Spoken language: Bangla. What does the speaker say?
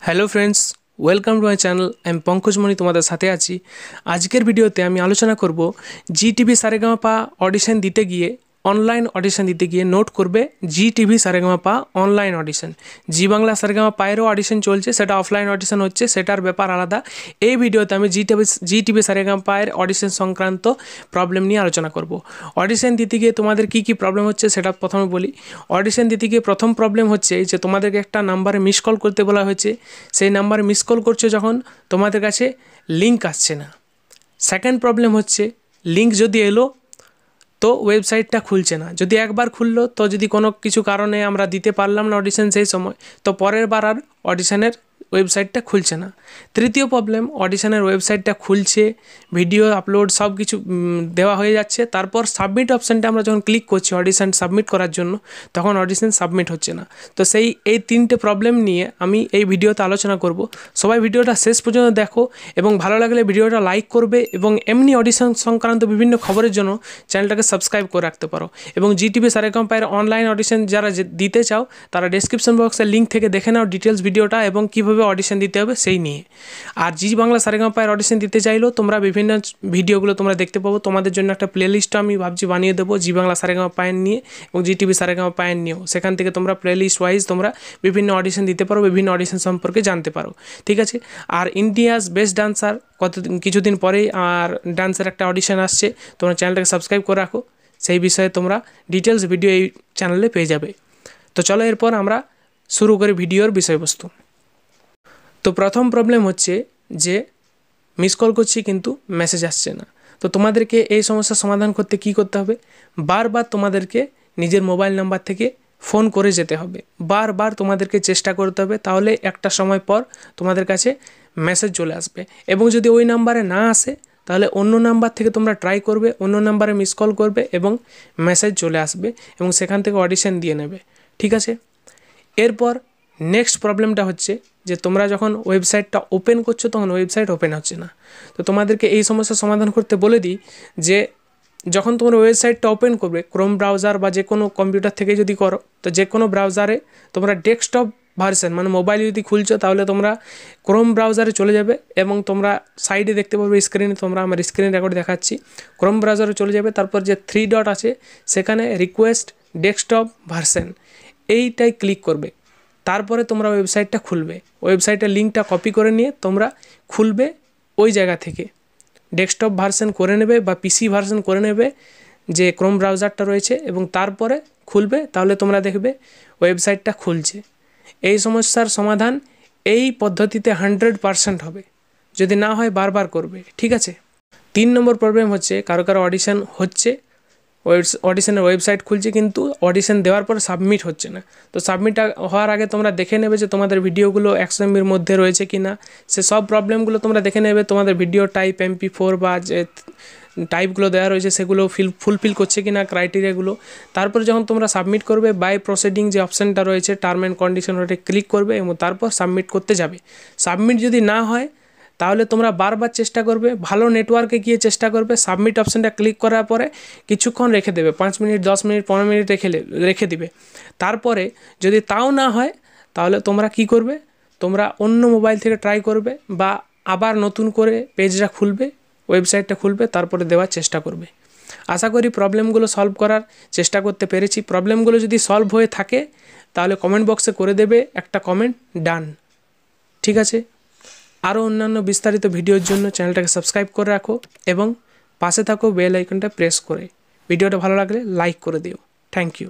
Hello friends, welcome to my channel. আমি পঙ্কজমণি তোমাদের সাথে আছি। আজকের ভিডিওতে আমি আলোচনা করব জি টিভি সারেগামাপা অডিশন দিতে গিয়ে অনলাইন অডিশন দিতে গিয়ে নোট করবে জি টিভি সারেগামাপা অনলাইন অডিশন। জি বাংলা সারেগামাপায়েরও অডিশন চলছে, সেটা অফলাইন অডিশন হচ্ছে, সেটার ব্যাপার আলাদা। এই ভিডিওতে আমি জি টিভি সারেগামাপায়ের অডিশন সংক্রান্ত প্রবলেম নিয়ে আলোচনা করব। অডিশন দিতে গিয়ে তোমাদের কী কী প্রবলেম হচ্ছে সেটা প্রথমে বলি। অডিশন দিতে গিয়ে প্রথম প্রবলেম হচ্ছে যে তোমাদেরকে একটা নাম্বারে মিস কল করতে বলা হয়েছে, সেই নাম্বারে মিস কল করছো যখন তোমাদের কাছে লিঙ্ক আসছে না। সেকেন্ড প্রবলেম হচ্ছে লিঙ্ক যদি এলো তো ওয়েবসাইটটা খুলছে না। যদি একবার খুললো তো যদি কোনো কিছু কারণে আমরা দিতে পারলাম না অডিশন সেই সময়, তো পরের বার আর অডিশনের ওয়েবসাইটটা খুলছে না। তৃতীয় প্রবলেম, অডিশনের ওয়েবসাইটটা খুলছে, ভিডিও আপলোড সব কিছু দেওয়া হয়ে যাচ্ছে, তারপর সাবমিট অপশানটা আমরা যখন ক্লিক করছি অডিশন সাবমিট করার জন্য, তখন অডিশন সাবমিট হচ্ছে না। তো এই তিনটে প্রবলেম নিয়ে আমি এই ভিডিওতে আলোচনা করব। সবাই ভিডিওটা শেষ পর্যন্ত দেখো এবং ভালো লাগলে ভিডিওটা লাইক করবে, এবং এমনি অডিশন সংক্রান্ত বিভিন্ন খবরের জন্য চ্যানেলটাকে সাবস্ক্রাইব করে রাখতে পারো। এবং জি টিভি সারেগামাপায়ের অনলাইন অডিশন যারা দিতে চাও তারা ডেসক্রিপশন বক্সের লিঙ্ক থেকে দেখে নাও ডিটেলস ভিডিওটা এবং কীভাবে অডিশন দিতে হবে সেই নিয়ে। আর জি বাংলা সারেগামাপায়ের অডিশন দিতে চাইলেও তোমরা বিভিন্ন ভিডিওগুলো তোমরা দেখতে পাবো। তোমাদের জন্য একটা প্লেলিস্টও আমি ভাবছি বানিয়ে দেবো জি বাংলা সারেগামাপায়ের নিয়ে এবং জি টিভি সারেগামাপায়ের নিয়েও। সেখান থেকে তোমরা প্লেলিস্ট ওয়াইজ তোমরা বিভিন্ন অডিশন দিতে পারো, বিভিন্ন অডিশন সম্পর্কে জানতে পারো, ঠিক আছে। আর ইন্ডিয়াস বেস্ট ডান্সার কিছুদিন পরেই আর ডান্সের একটা অডিশন আসছে, তোমরা চ্যানেলটাকে সাবস্ক্রাইব করে রাখো, সেই বিষয়ে তোমরা ডিটেলস ভিডিও এই চ্যানেলে পেয়ে যাবে। তো চলো এরপর আমরা শুরু করি ভিডিওর বিষয়বস্তু। তো প্রথম প্রবলেম হচ্ছে যে মিস কল করছি কিন্তু মেসেজ আসছে না। তো তোমাদেরকে এই সমস্যার সমাধান করতে কি করতে হবে, বারবার তোমাদেরকে নিজের মোবাইল নাম্বার থেকে ফোন করে যেতে হবে, বারবার তোমাদেরকে চেষ্টা করতে হবে, তাহলে একটা সময় পর তোমাদের কাছে মেসেজ চলে আসবে। এবং যদি ওই নাম্বারে না আসে তাহলে অন্য নাম্বার থেকে তোমরা ট্রাই করবে, অন্য নাম্বারে মিস কল করবে এবং মেসেজ চলে আসবে এবং সেখান থেকে অডিশন দিয়ে নেবে, ঠিক আছে। এরপর নেক্সট প্রবলেমটা হচ্ছে যে তোমরা যখন ওয়েবসাইটটা ওপেন করছো তখন ওয়েবসাইট ওপেন হচ্ছে না। তো তোমাদেরকে এই সমস্যার সমাধান করতে বলে দিই যে যখন তোমরা ওয়েবসাইটটা ওপেন করবে ক্রোম ব্রাউজার বা যে কোনো কম্পিউটার থেকে যদি করো, তো যে কোনো ব্রাউজারে তোমরা ডেস্কটপ ভার্সন মানে মোবাইল যদি খুলছো তাহলে তোমরা ক্রোম ব্রাউজারে চলে যাবে এবং তোমরা সাইডে দেখতে পাবে স্ক্রিনে, তোমরা আমার স্ক্রিন রেকর্ড দেখাচ্ছি, ক্রোম ব্রাউজারে চলে যাবে, তারপর যে 3 ডট আছে সেখানে রিকোয়েস্ট ডেস্কটপ ভার্সন এইটাই ক্লিক করবে। তারপরে তোমরা ওয়েবসাইটটা খুলবে, ওয়েবসাইটের লিঙ্কটা কপি করে নিয়ে তোমরা খুলবে ওই জায়গা থেকে, ডেস্কটপ ভার্সন করে নেবে বা পিসি ভার্সন করে নেবে যে ক্রোম ব্রাউজারটা রয়েছে এবং তারপরে খুলবে, তাহলে তোমরা দেখবে ওয়েবসাইটটা খুলছে। এই সমস্যার সমাধান এই পদ্ধতিতে 100% হবে, যদি না হয় বারবার করবে, ঠিক আছে। 3 নম্বর প্রবলেম হচ্ছে কারো অডিশন হচ্ছে, অডিশনের ওয়েবসাইট খুলছে কিন্তু অডিশন দেওয়ার পর সাবমিট হচ্ছে না। তো সাবমিট হওয়ার আগে তোমরা দেখে নেবে যে তোমাদের ভিডিওগুলো 100 MBর মধ্যে রয়েছে কি না, সে সব প্রবলেমগুলো তোমরা দেখে নেবে। তোমাদের ভিডিও টাইপ MP4 বা যে টাইপগুলো দেওয়া রয়েছে সেগুলো ফুলফিল করছে কি না ক্রাইটেরিয়াগুলো। তারপর যখন তোমরা সাবমিট করবে বাই প্রসিডিং যে অপশানটা রয়েছে টার্ম অ্যান্ড কন্ডিশন, ওটা ক্লিক করবে এবং তারপর সাবমিট করতে যাবে। সাবমিট যদি না হয় তাহলে তোমরা বারবার চেষ্টা করবে, ভালো নেটওয়ার্কে গিয়ে চেষ্টা করবে, সাবমিট অপশানটা ক্লিক করার পরে কিছুক্ষণ রেখে দেবে, 5 মিনিট 10 মিনিট 15 মিনিট রেখে দিবে। তারপরে যদি তাও না হয় তাহলে তোমরা কি করবে, তোমরা অন্য মোবাইল থেকে ট্রাই করবে বা আবার নতুন করে পেজটা খুলবে, ওয়েবসাইটটা খুলবে, তারপরে দেওয়ার চেষ্টা করবে। আশা করি প্রবলেমগুলো সলভ করার চেষ্টা করতে পেরেছি। প্রবলেমগুলো যদি সলভ হয়ে থাকে তাহলে কমেন্ট বক্সে করে দেবে একটা কমেন্ট ডান, ঠিক আছে। আরও অন্যান্য বিস্তারিত ভিডিওর জন্য চ্যানেলটাকে সাবস্ক্রাইব করে রাখো এবং পাশে থাকো বেল আইকনটা প্রেস করে। ভিডিওটা ভালো লাগলে লাইক করে দিও। Thank you.